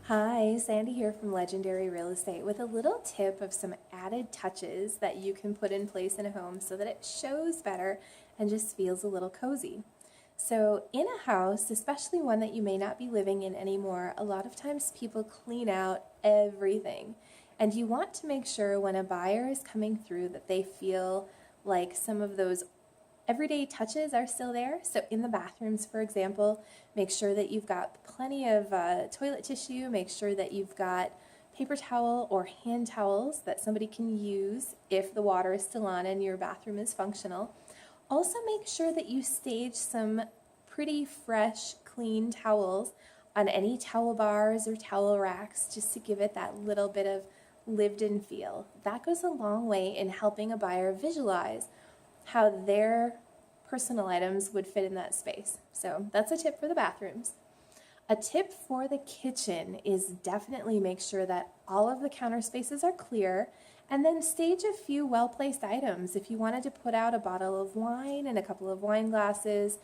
Hi, Sandy here from Legendary Real Estate with a little tip of some added touches that you can put in place in a home so that it shows better and just feels a little cozy. So in a house, especially one that you may not be living in anymore, a lot of times people clean out everything. And you want to make sure when a buyer is coming through that they feel like some of those everyday touches are still there. So in the bathrooms, for example, make sure that you've got plenty of toilet tissue. Make sure that you've got paper towel or hand towels that somebody can use if the water is still on and your bathroom is functional. Also make sure that you stage some pretty fresh, clean towels on any towel bars or towel racks just to give it that little bit of lived-in feel. That goes a long way in helping a buyer visualize how their personal items would fit in that space. So that's a tip for the bathrooms. A tip for the kitchen is definitely make sure that all of the counter spaces are clear and then stage a few well-placed items. If you wanted to put out a bottle of wine and a couple of wine glasses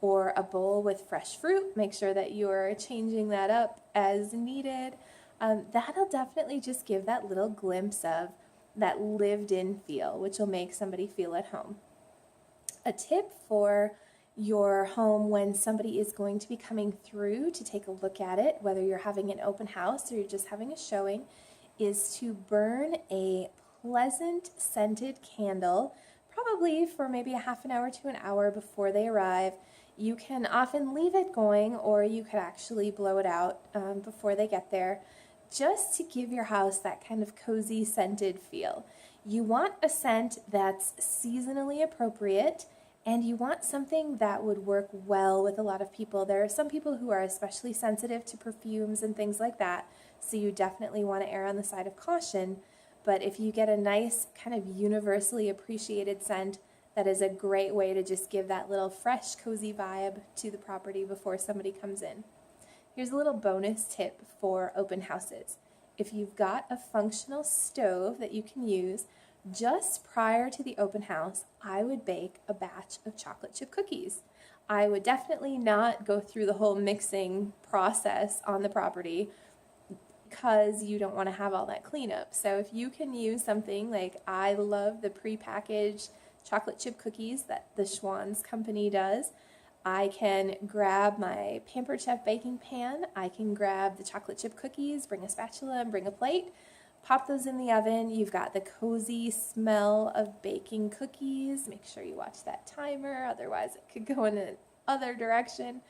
or a bowl with fresh fruit, make sure that you're changing that up as needed. That'll definitely just give that little glimpse of that lived-in feel, which will make somebody feel at home. A tip for your home when somebody is going to be coming through to take a look at it, whether you're having an open house or you're just having a showing, is to burn a pleasant scented candle, probably for maybe a half an hour to an hour before they arrive. You can often leave it going, or you could actually blow it out before they get there, just to give your house that kind of cozy scented feel. You want a scent that's seasonally appropriate, and you want something that would work well with a lot of people. There are some people who are especially sensitive to perfumes and things like that, so you definitely want to err on the side of caution. But if you get a nice kind of universally appreciated scent, that is a great way to just give that little fresh, cozy vibe to the property before somebody comes in. Here's a little bonus tip for open houses. If you've got a functional stove that you can use, just prior to the open house, I would bake a batch of chocolate chip cookies. I would definitely not go through the whole mixing process on the property because you don't want to have all that cleanup. So if you can use something like, I love the prepackaged chocolate chip cookies that the Schwan's company does. I can grab my Pampered Chef baking pan, I can grab the chocolate chip cookies, bring a spatula and bring a plate, pop those in the oven. You've got the cozy smell of baking cookies. Make sure you watch that timer, otherwise it could go in another direction.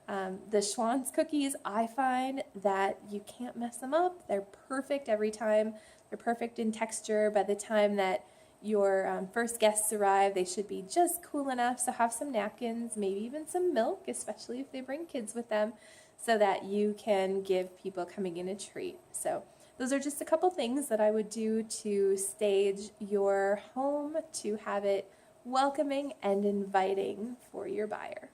The Schwan's cookies, I find that you can't mess them up. They're perfect every time. They're perfect in texture. By the time that your first guests arrive, they should be just cool enough, so have some napkins, maybe even some milk, especially if they bring kids with them, so that you can give people coming in a treat. So those are just a couple things that I would do to stage your home to have it welcoming and inviting for your buyer.